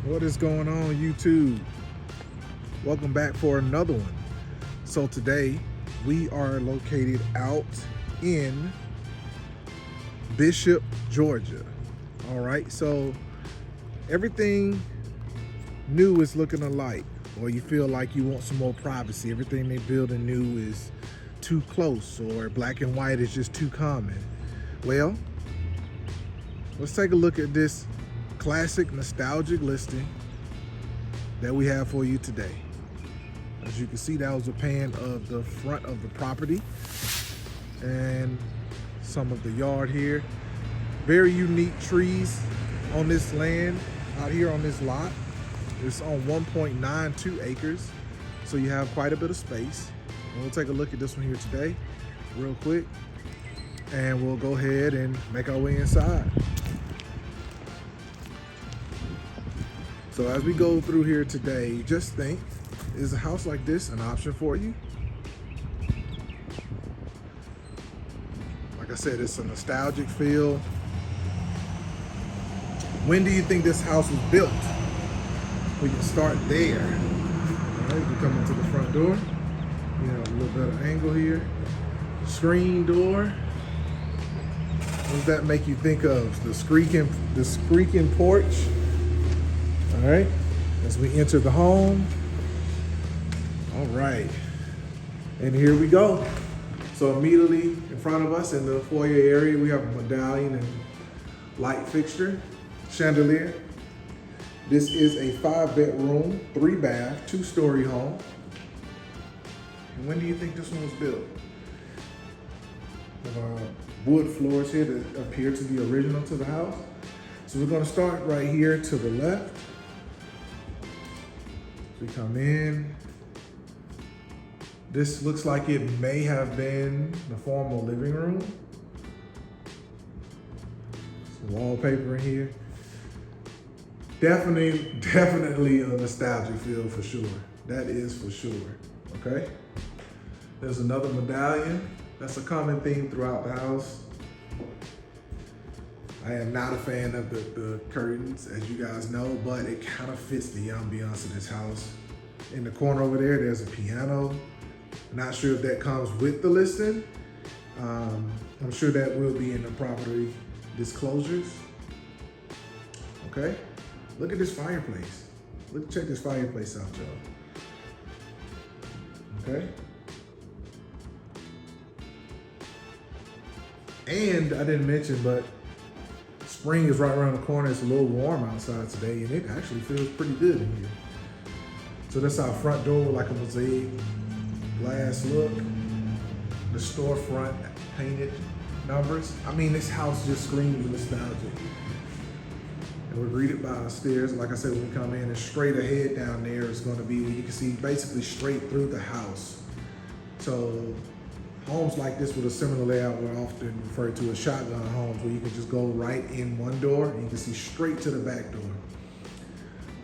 What is going on, YouTube? Welcome back for another one. So today we are located out in Bishop, Georgia. All right, so everything new is looking alike, or you feel like you want some more privacy. Everything they building new is too close, or black and white is just too common. Well, let's take a look at this classic nostalgic listing that we have for you today. As you can see, that was a pan of the front of the property and some of the yard here. Very unique trees on this land out here on this lot. It's on 1.92 acres, so you have quite a bit of space. And we'll take a look at this one here today real quick, and we'll go ahead and make our way inside. So as we go through here today, just think, is a house like this an option for you? Like I said, it's a nostalgic feel. When do you think this house was built? We can start there. All right, we come into the front door. You have a little better angle here. Screen door. What does that make you think of? The squeaking porch. All right, as we enter the home. All right, and here we go. So immediately in front of us in the foyer area, we have a medallion and light fixture, chandelier. This is a 5-bedroom, 3-bath, 2-story home. And when do you think this one was built? Wood floors here that appear to be original to the house. So we're gonna start right here to the left. We come in. This looks like it may have been the former living room. Some wallpaper in here. Definitely a nostalgic feel for sure. That is for sure, okay? There's another medallion. That's a common theme throughout the house. I am not a fan of the curtains, as you guys know, but it kind of fits the ambiance of this house. In the corner over there, there's a piano. Not sure if that comes with the listing. I'm sure that will be in the property disclosures. Okay, look at this fireplace. Check this fireplace out, y'all. Okay. And I didn't mention, but spring is right around the corner. It's a little warm outside today, and it actually feels pretty good in here. So that's our front door, like a mosaic glass look. The storefront painted numbers. I mean, this house just screams nostalgic. And we're greeted by our stairs. Like I said, when we come in, and straight ahead down there is going to be where you can see basically straight through the house. So homes like this with a similar layout were often referred to as shotgun homes, where you can just go right in one door and you can see straight to the back door.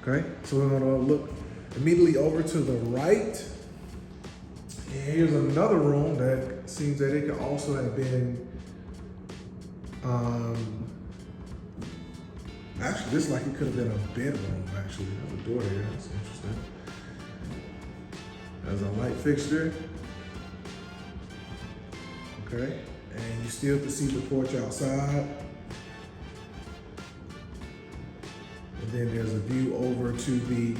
Okay, so we're gonna look immediately over to the right. And here's another room that seems that it could also have been, actually this like it could have been a bedroom actually. There's a door here, that's interesting. There's a light fixture. Okay, and you still can see the porch outside. And then there's a view over to the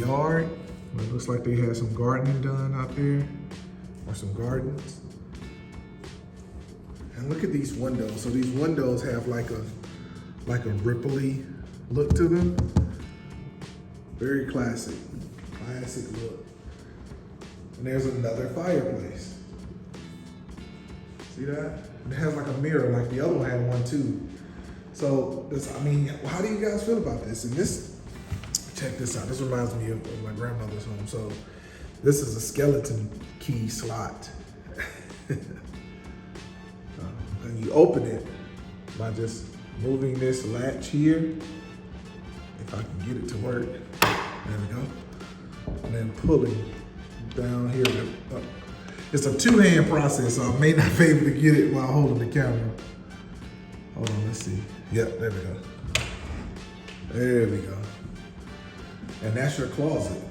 yard. It looks like they had some gardening done out there, or some gardens. And look at these windows. So these windows have like a ripply look to them. Very classic look. And there's another fireplace. See that? And it has like a mirror, like the other one had one too. So this, I mean, how do you guys feel about this? And this, check this out. This reminds me of my grandmother's home. So this is a skeleton key slot. And you open it by just moving this latch here. If I can get it to work. There we go. And then pulling down here. It's a 2-hand process, so I may not be able to get it while holding the camera. Hold on, let's see. Yep, there we go. There we go. And that's your closet.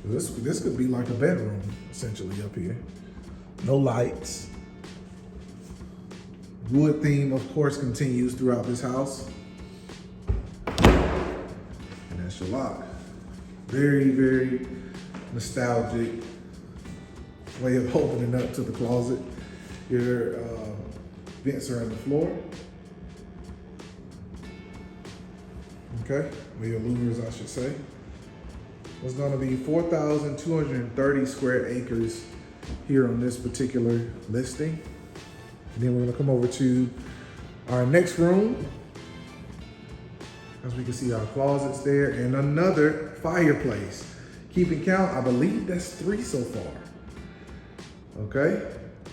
This could be like a bedroom, essentially, up here. No lights. Wood theme, of course, continues throughout this house. And that's your lock. Very, very nostalgic way of opening up to the closet. Your vents are on the floor. Okay, or your louvers, I should say. It's gonna be 4,230 square acres here on this particular listing. And then we're gonna come over to our next room. As we can see our closets there and another fireplace. Keeping count, I believe that's 3 so far. Okay?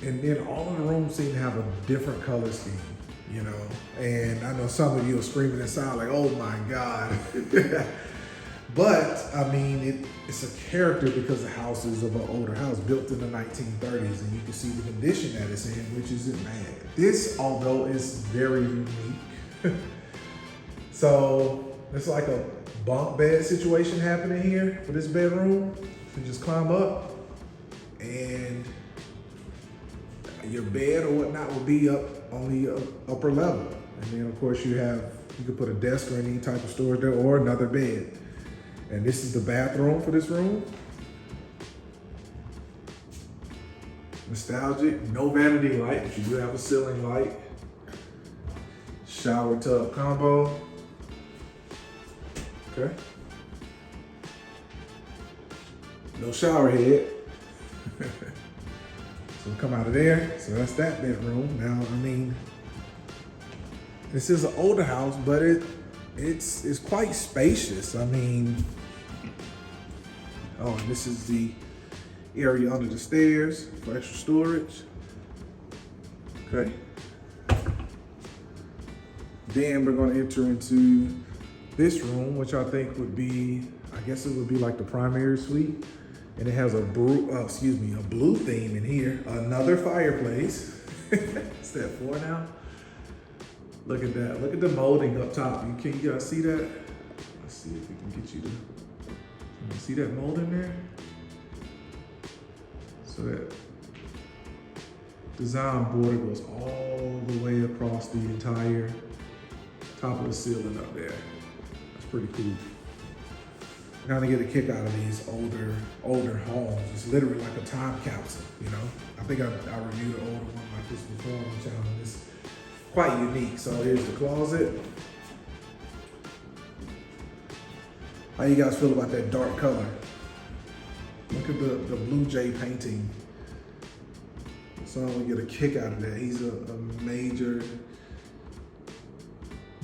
And then all of the rooms seem to have a different color scheme, you know? And I know some of you are screaming inside like, oh my God. But I mean, it's a character because the house is of an older house built in the 1930s, and you can see the condition that it's in, which isn't bad. This, although, is very unique. So it's like a bunk bed situation happening here for this bedroom. You just climb up, and your bed or whatnot will be up on the upper level. And then of course you could put a desk or any type of storage there or another bed. And this is the bathroom for this room. Nostalgic, no vanity light, but you do have a ceiling light. Shower tub combo. Okay. No shower head. So we come out of there. So that's that bedroom. Now, I mean, this is an older house, but it's quite spacious. I mean, oh, and this is the area under the stairs for extra storage. Okay. Then we're going to enter into this room, which I think would be, I guess it would be like the primary suite. And it has a blue theme in here. Another fireplace. Is that 4 now? Look at that. Look at the molding up top. Can you guys see that? Let's see if we can get you to see that molding there. So that design border goes all the way across the entire top of the ceiling up there. That's pretty cool. I kind of get a kick out of these older homes. It's literally like a time capsule, you know? I think I reviewed an older one like this before on the channel. It's quite unique. So here's the closet. How you guys feel about that dark color? Look at the Blue Jay painting. So I'm gonna get a kick out of that. He's a major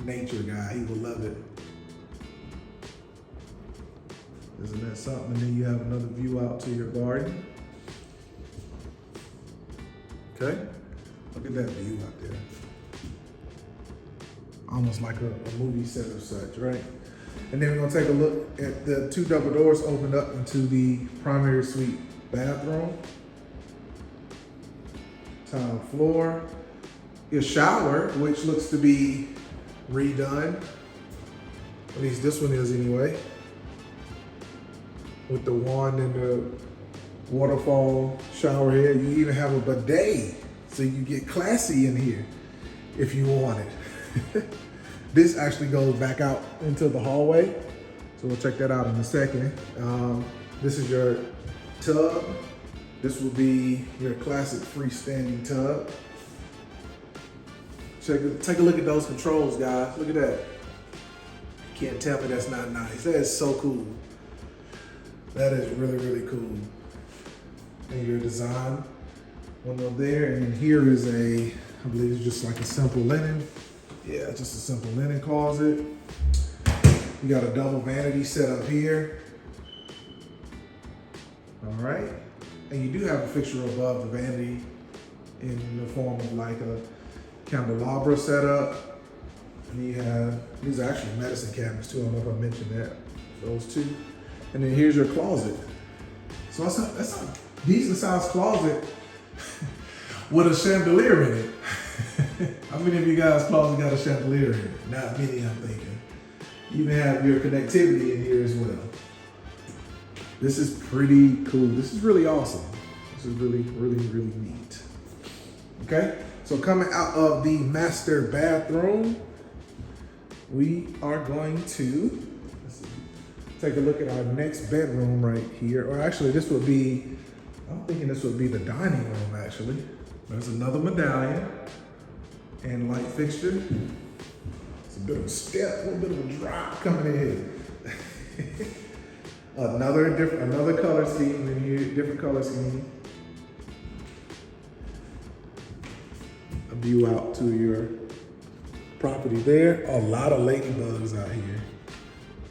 nature guy. He will love it. Isn't that something? And then you have another view out to your garden. Okay, look at that view out there. Almost like a movie set of such, right? And then we're gonna take a look at the 2 double doors opened up into the primary suite bathroom. Tile floor. Your shower, which looks to be redone. At least this one is anyway. With the wand and the waterfall shower head. You even have a bidet, so you get classy in here if you want it. This actually goes back out into the hallway, so we'll check that out in a second. This is your tub. This will be your classic freestanding tub. Take a look at those controls, guys. Look at that. You can't tell me that's not nice. That is so cool. That is really, really cool. And your design window there. And here is I believe it's just like a simple linen. Yeah, just a simple linen closet. You got a double vanity set up here. All right. And you do have a fixture above the vanity in the form of like a candelabra setup. And you have, these are actually medicine cabinets too. I don't know if I mentioned that. Those two. And then here's your closet. So that's a decent sized closet with a chandelier in it. How many of you guys' closet got a chandelier in it? Not many, I'm thinking. You even have your connectivity in here as well. This is pretty cool. This is really awesome. This is really, really, really neat. Okay, so coming out of the master bathroom, we are going to take a look at our next bedroom right here. Or actually, this would be, I'm thinking this would be the dining room actually. There's another medallion and light fixture. It's a bit of a step, a little bit of a drop coming in here. Another color scheme in here, different color scheme. A view out to your property there. A lot of ladybugs out here.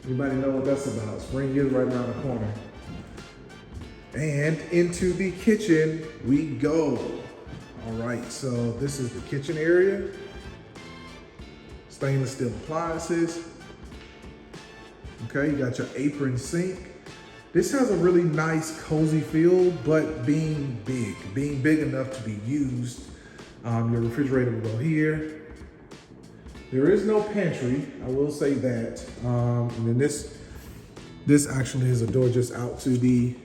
Anybody know what that's about? Spring is right around the corner. And into the kitchen we go. All right, so this is the kitchen area. Stainless steel appliances. Okay, you got your apron sink. This has a really nice cozy feel, but being big enough to be used. Your refrigerator will go here. There is no pantry, I will say that. And then this actually is a door just out to the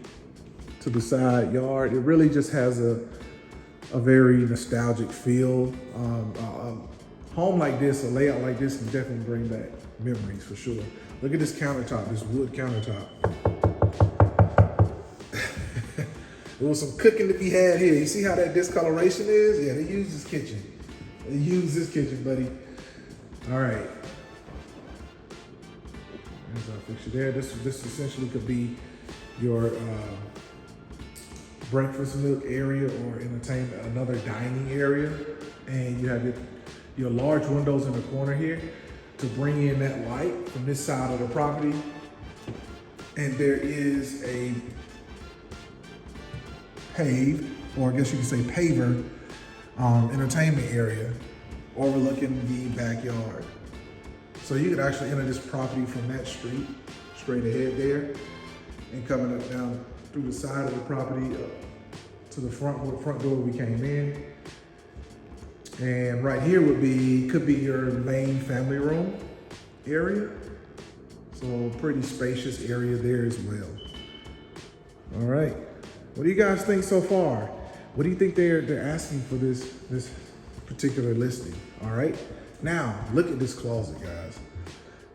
side yard. It really just has a very nostalgic feel. A home like this, a layout like this can definitely bring back memories for sure. Look at this countertop, this wood countertop. There was some cooking to be had here. You see how that discoloration is? Yeah, they use this kitchen. They use this kitchen, buddy. All right. There's our fixture there. This essentially could be your breakfast nook area or entertainment, another dining area. And you have your large windows in the corner here to bring in that light from this side of the property. And there is a paved, or I guess you could say paver, entertainment area overlooking the backyard. So you could actually enter this property from that street, straight ahead there, and coming up down through the side of the property up to the front door we came in. And right here could be your main family room area. So pretty spacious area there as well. All right, what do you guys think so far? What do you think they're asking for this particular listing? All right, now look at this closet, guys.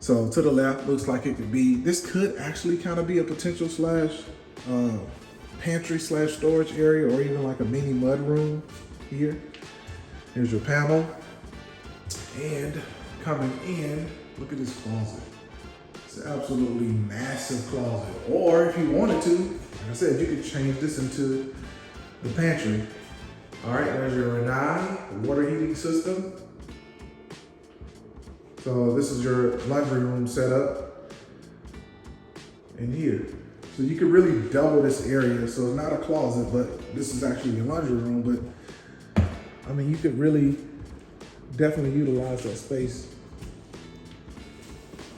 So to the left, looks like it could be, this could actually kind of be a potential pantry / storage area, or even like a mini mud room here. Here's your panel. And coming in, look at this closet. It's an absolutely massive closet. Or if you wanted to, like I said, you could change this into the pantry. All right, there's your Renai water heating system. So this is your laundry room setup in here. So you could really double this area. So it's not a closet, but this is actually your laundry room. But I mean, you could really definitely utilize that space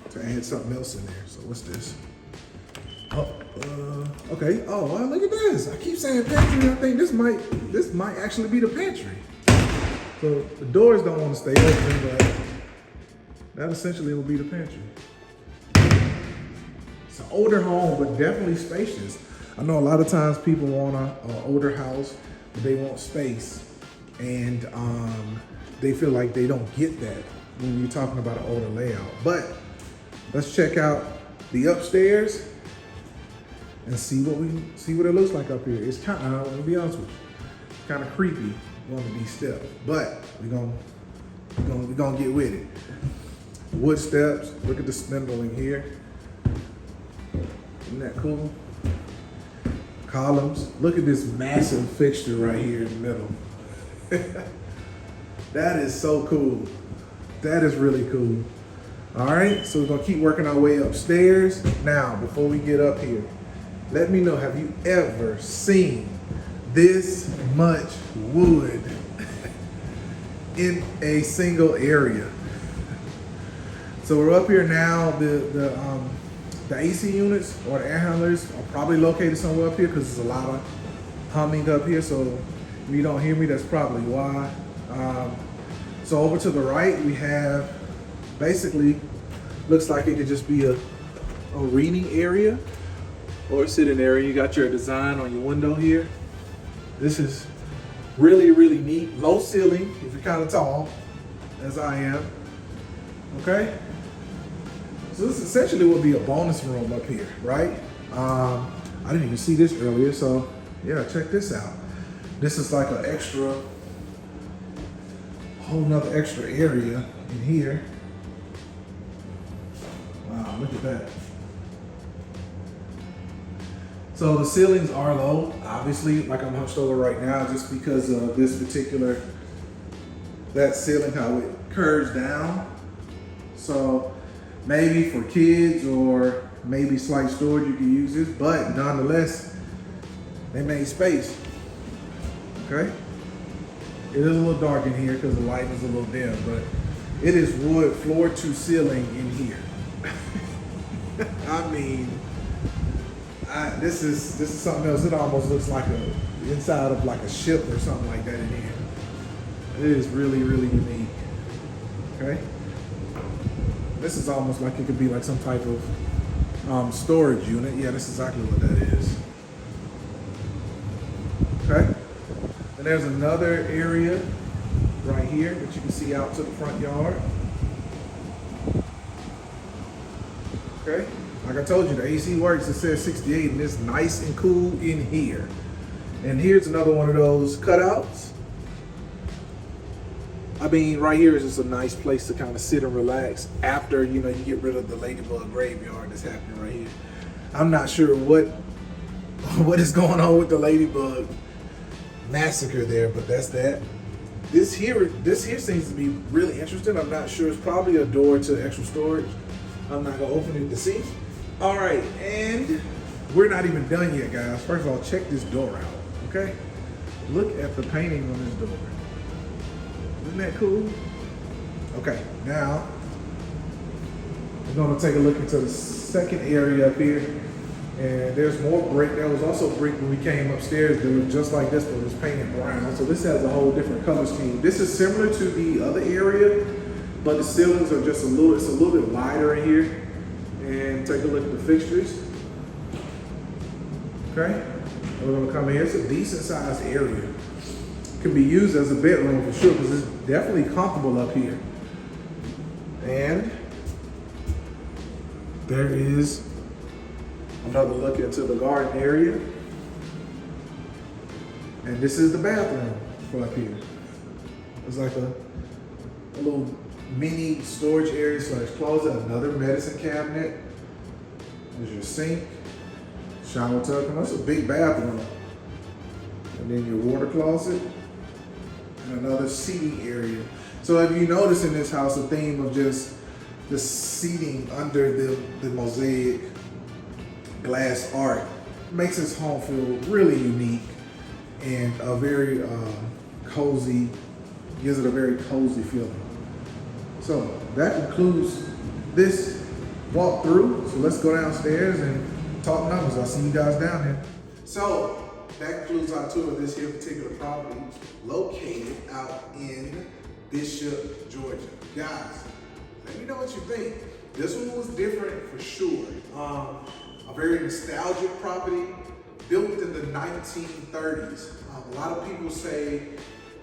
to add something else in there. So what's this? Oh, okay. Oh, well, look at this. I keep saying pantry. I think this might actually be the pantry. So the doors don't want to stay open, but that essentially will be the pantry. It's an older home, but definitely spacious. I know a lot of times people want an older house, but they want space. And they feel like they don't get that when you're talking about an older layout. But let's check out the upstairs and see what it looks like up here. It's kind of, I'll be honest with you, it's kind of creepy going to these steps, but we're gonna get with it. Wood steps. Look at the spindling here. Isn't that cool? Columns. Look at this massive fixture right here in the middle. That is so cool. That is really cool. All right, so we're gonna keep working our way upstairs. Now, before we get up here, let me know, have you ever seen this much wood in a single area? So we're up here now. The AC units or the air handlers are probably located somewhere up here because there's a lot of humming up here. So if you don't hear me, that's probably why. So over to the right, we have basically Looks like it could just be a reading area or a sitting area. You got your design on your window here. This is really, really neat. Low ceiling if you're kind of tall, as I am. Okay? So this essentially would be a bonus room up here, right? I didn't even see this earlier, so yeah, check this out. This is like an extra, whole nother extra area in here. Wow, look at that. So the ceilings are low, obviously, like I'm hunched over right now, just because of this particular, that ceiling, how it curves down. So maybe for kids or maybe slight storage you can use this, but nonetheless, they made space, okay? It is a little dark in here because the lighting is a little dim, but it is wood floor to ceiling in here. I mean, this is something else. It almost looks like the inside of like a ship or something like that in here. It is really, really unique. Okay. This is almost like it could be like some type of storage unit. Yeah, that's exactly what that is. Okay. And there's another area right here that you can see out to the front yard. Okay. Like I told you, the AC works. It says 68 and it's nice and cool in here. And here's another one of those cutouts. I mean, right here is just a nice place to kind of sit and relax after, you know, you get rid of the ladybug graveyard that's happening right here. I'm not sure what is going on with the ladybug massacre there, but that's that. This here seems to be really interesting. I'm not sure. It's probably a door to extra storage. I'm not gonna open it to see. All right, and we're not even done yet, guys. First of all, check this door out, okay? Look at the painting on this door. Isn't that cool? Okay, now we're gonna take a look into the second area up here. And there's more brick. There was also brick when we came upstairs. They were just like this, but it was painted brown. So this has a whole different color scheme. This is similar to the other area, but the ceilings are just it's a little bit wider in here. And take a look at the fixtures. Okay, and we're gonna come in here. It's a decent sized area. Can be used as a bedroom for sure, because it's definitely comfortable up here. And there is another look into the garden area. And this is the bathroom for up here. It's like a little mini storage area / closet, another medicine cabinet. There's your sink, shower tub, and that's a big bathroom. And then your water closet, and another seating area. So if you notice in this house, the theme of just the seating under the mosaic glass art makes this home feel really unique and a very cozy, gives it a very cozy feeling. So that concludes this walkthrough. So let's go downstairs and talk numbers. I'll see you guys down here. So that concludes our tour of this here particular property located out in Bishop, Georgia. Guys, let me know what you think. This one was different for sure. A very nostalgic property built in the 1930s. A lot of people say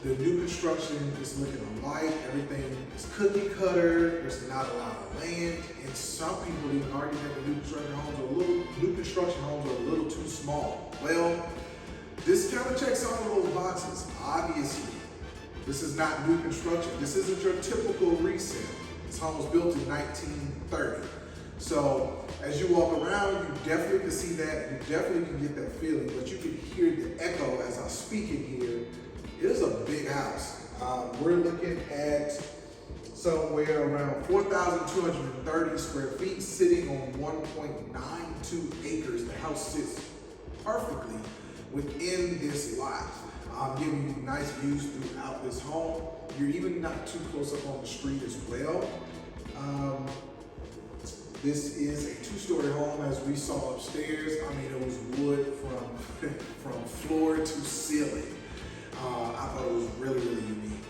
the new construction is looking alike. Everything is cookie cutter. There's not a lot of land. And some people even argue that the new construction homes are a little too small. Well, this kind of checks all of those boxes. Obviously, this is not new construction. This isn't your typical resale. This home was built in 1930. So as you walk around, you definitely can see that. You definitely can get that feeling, but you can hear the echo as I'm speaking here. It is a big house. We're looking at somewhere around 4,230 square feet, sitting on 1.92 acres. The house sits perfectly within this lot. Giving you nice views throughout this home. You're even not too close up on the street as well. This is a two-story home, as we saw upstairs. I mean, it was wood from floor to ceiling. I thought it was really, really unique.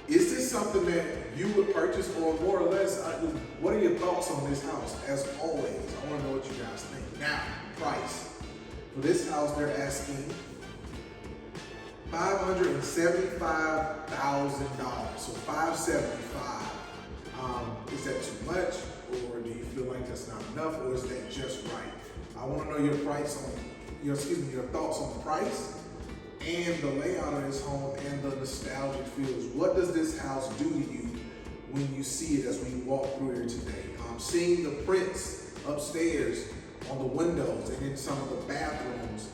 Is this something that you would purchase, or more or less, what are your thoughts on this house? As always, I want to know what you guys think. Now, price. For this house, they're asking $575,000. So $575,000. Is that too much, or do you feel like that's not enough, or is that just right? I want to know your thoughts on the price and the layout of this home and the nostalgic feels. What does this house do to you when you see it as we walk through here today? Seeing the prints upstairs on the windows and in some of the bathrooms,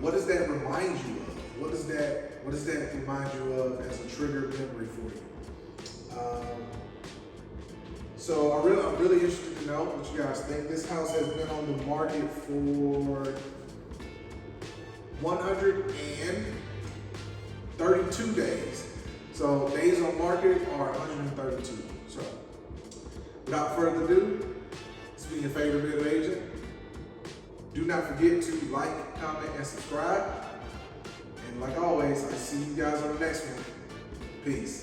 what does that remind you of? What does that remind you of as a triggered memory for you? So I'm really interested to know what you guys think. This house has been on the market for 132 days. So days on market are 132. So without further ado, it's been your favorite real estate agent. Do not forget to like, comment, and subscribe. And like always, I see you guys on the next one. Peace.